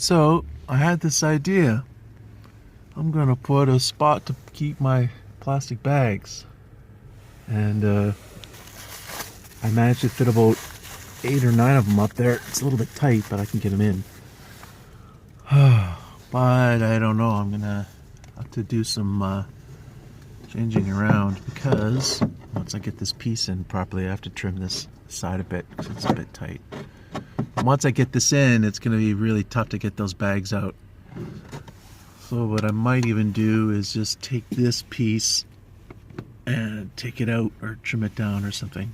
So I had this idea. I'm gonna put a spot to keep my plastic bags, and I managed to fit about 8 or 9 of them up there. It's a little bit tight, but I can get them in. But I don't know. I'm gonna have to do some changing around because once I get this piece in properly, I have to trim this side a bit because it's a bit tight. And once I get this in, it's gonna be really tough to get those bags out. So what I might even do is just take this piece and take it out or trim it down or something.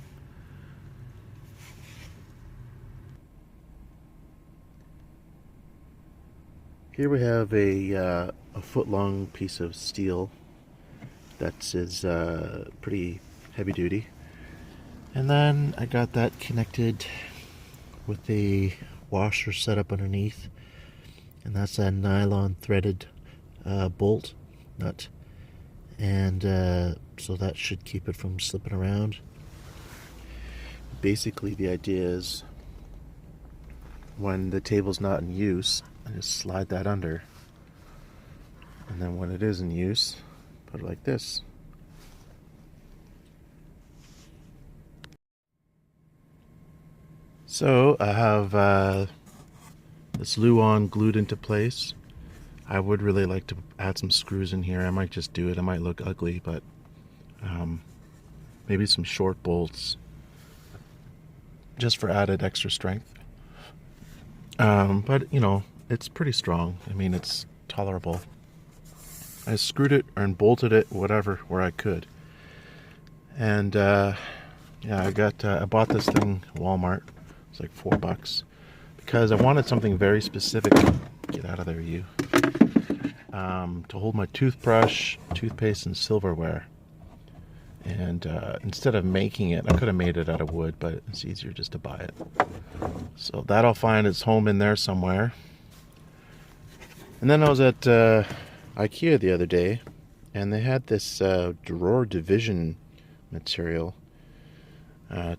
Here we have a foot-long piece of steel that is pretty heavy duty. And then I got that connected with a washer set up underneath. And that's a nylon threaded bolt nut. And so that should keep it from slipping around. Basically the idea is when the table's not in use, I just slide that under, and then when it is in use, put it like this. So I have this Luan glued into place. I would really like to add some screws in here. I might just do it. It might look ugly, but maybe some short bolts just for added extra strength. But you know, it's pretty strong. I mean, it's tolerable. I screwed it and bolted it whatever where I could. And yeah, I bought this thing at Walmart. It's like $4 because I wanted something very specific. Get out of there, you. To hold my toothbrush, toothpaste, and silverware. And instead of making it, I could have made it out of wood, but it's easier just to buy it. So that'll find its home in there somewhere. And then I was at IKEA the other day, and they had this drawer division material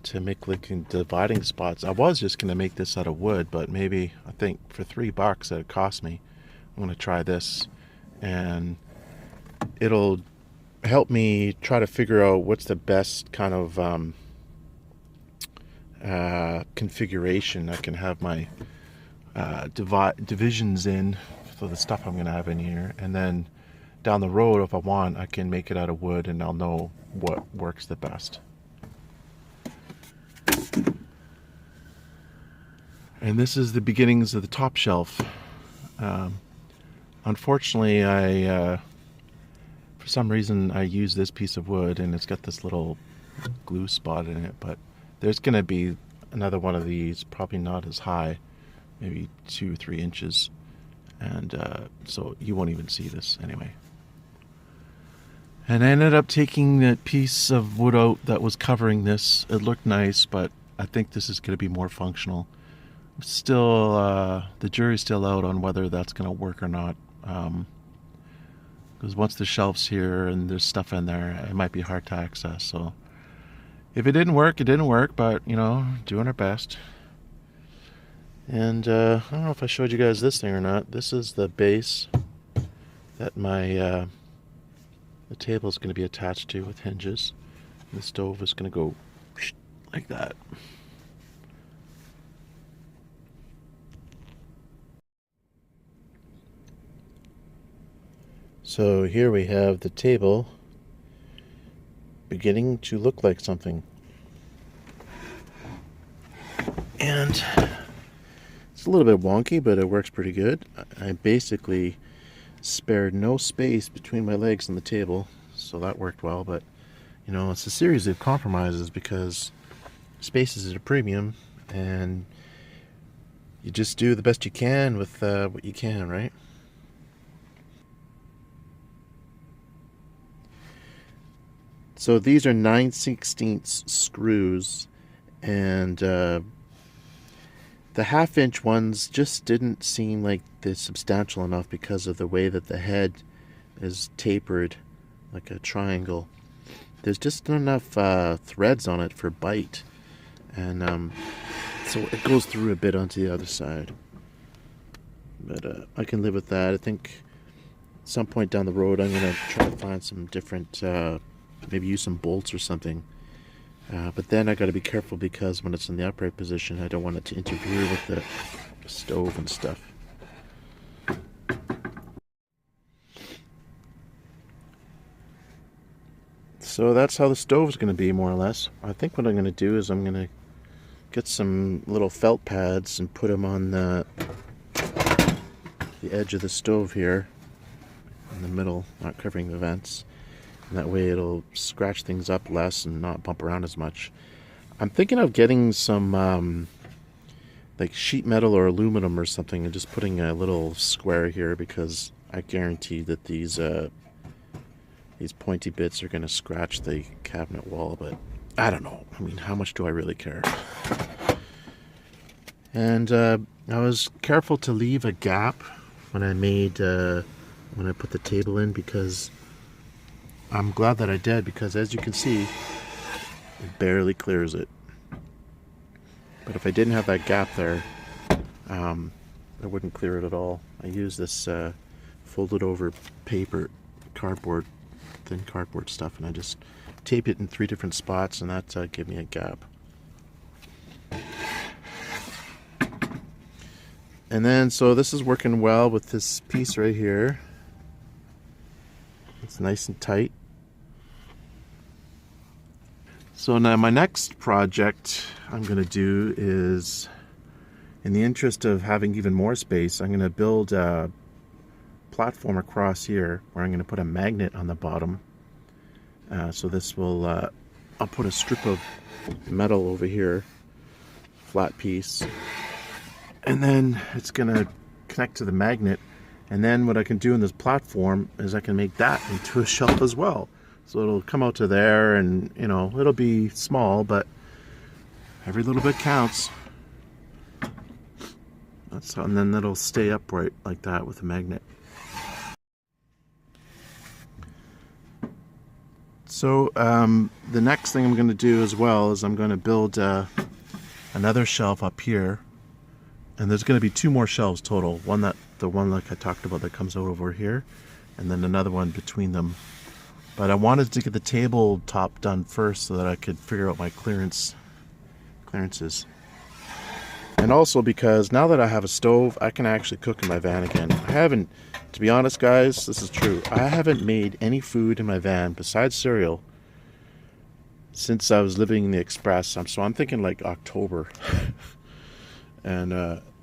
to make like dividing spots. I was just going to make this out of wood, but maybe I think for $3 that it cost me, I'm going to try this, and it'll help me try to figure out what's the best kind of configuration I can have my divisions in for the stuff I'm going to have in here. And then down the road, if I want, I can make it out of wood and I'll know what works the best. And this is the beginnings of the top shelf. Unfortunately, for some reason I use this piece of wood and it's got this little glue spot in it, but there's going to be another one of these, probably not as high, maybe 2 or 3 inches, and so you won't even see this anyway. And I ended up taking that piece of wood out that was covering this. It looked nice, but I think this is going to be more functional. Still, the jury's still out on whether that's going to work or not. Because once the shelf's here and there's stuff in there, it might be hard to access. So if it didn't work, it didn't work, but you know, doing our best. And I don't know if I showed you guys this thing or not. This is the base that my the table is going to be attached to with hinges. And the stove is going to go like that. So here we have the table beginning to look like something. And it's a little bit wonky, but it works pretty good. I basically spared no space between my legs and the table, so that worked well. But you know, it's a series of compromises because space is at a premium, and you just do the best you can with what you can, right? So these are 9/16 screws, and the 1/2 inch ones just didn't seem like they're substantial enough because of the way that the head is tapered like a triangle. There's just not enough threads on it for bite, and so it goes through a bit onto the other side. But I can live with that. I think at some point down the road I'm going to try to find some different, maybe use some bolts or something. But then I got to be careful because when it's in the upright position, I don't want it to interfere with the stove and stuff. So that's how the stove is going to be, more or less. I think what I'm going to do is I'm going to get some little felt pads and put them on the edge of the stove here in the middle, not covering the vents. And that way it'll scratch things up less and not bump around as much. I'm thinking of getting some like sheet metal or aluminum or something and just putting a little square here, because I guarantee that these pointy bits are going to scratch the cabinet wall, but I don't know. I mean, how much do I really care? And I was careful to leave a gap when I when I put the table in, because I'm glad that I did, because as you can see, it barely clears it. But if I didn't have that gap there, I wouldn't clear it at all. I use this folded over paper, cardboard, thin cardboard stuff, and I just tape it in 3 different spots, and that gave me a gap. And then, so this is working well with this piece right here. It's nice and tight. So now my next project I'm going to do is, in the interest of having even more space, I'm going to build a platform across here where I'm going to put a magnet on the bottom. So this will, I'll put a strip of metal over here, flat piece, and then it's going to connect to the magnet. And then what I can do in this platform is I can make that into a shelf as well. So it'll come out to there, and you know, it'll be small, but every little bit counts. That's how, and then it'll stay upright like that with a magnet. So the next thing I'm going to do as well is I'm going to build another shelf up here, and there's going to be 2 more shelves total. The one like I talked about that comes out over here, and then another one between them. But I wanted to get the table top done first so that I could figure out my clearances. And also because now that I have a stove, I can actually cook in my van again. I haven't, to be honest guys, this is true, I haven't made any food in my van besides cereal since I was living in the Express. So I'm thinking like October. And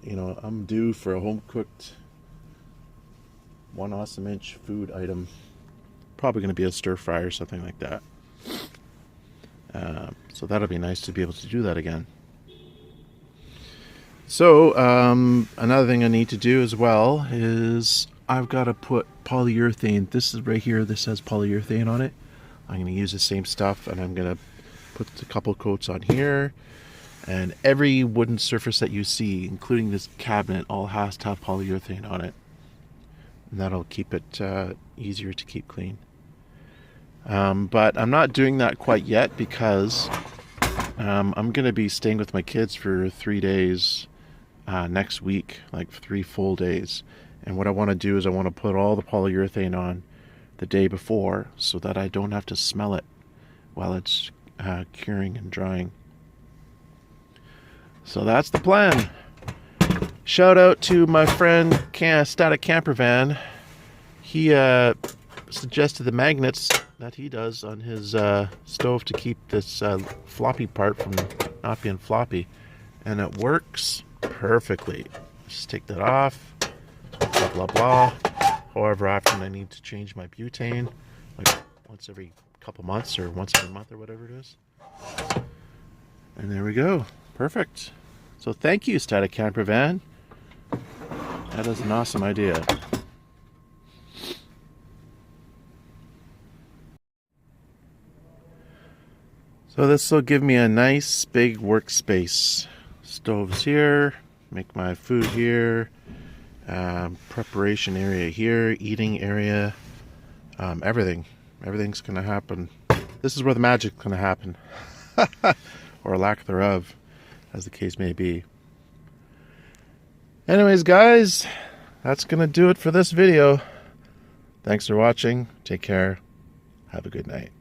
you know, I'm due for a home-cooked 1 awesome inch food item. Probably going to be a stir fry or something like that. So that'll be nice to be able to do that again. So another thing I need to do as well is I've got to put polyurethane. This is right here. This has polyurethane on it. I'm going to use the same stuff, and I'm going to put a couple coats on here. And every wooden surface that you see, including this cabinet, all has to have polyurethane on it. And that'll keep it easier to keep clean. But I'm not doing that quite yet because I'm going to be staying with my kids for 3 days next week, like 3 full days. And what I want to do is I want to put all the polyurethane on the day before so that I don't have to smell it while it's curing and drying. So that's the plan. Shout out to my friend Static Camper Van. He suggested the magnets that he does on his stove to keep this floppy part from not being floppy, and it works perfectly. Just take that off, blah blah blah. However often I need to change my butane, like once every couple months or once every month or whatever it is. And there we go, perfect. So thank you, Static Camper Van. That is an awesome idea. So this will give me a nice big workspace. Stoves here, make my food here, preparation area here, eating area, everything's gonna happen. This is where the magic's gonna happen. Or lack thereof, as the case may be. Anyways guys, that's going to do it for this video. Thanks for watching. Take care. Have a good night.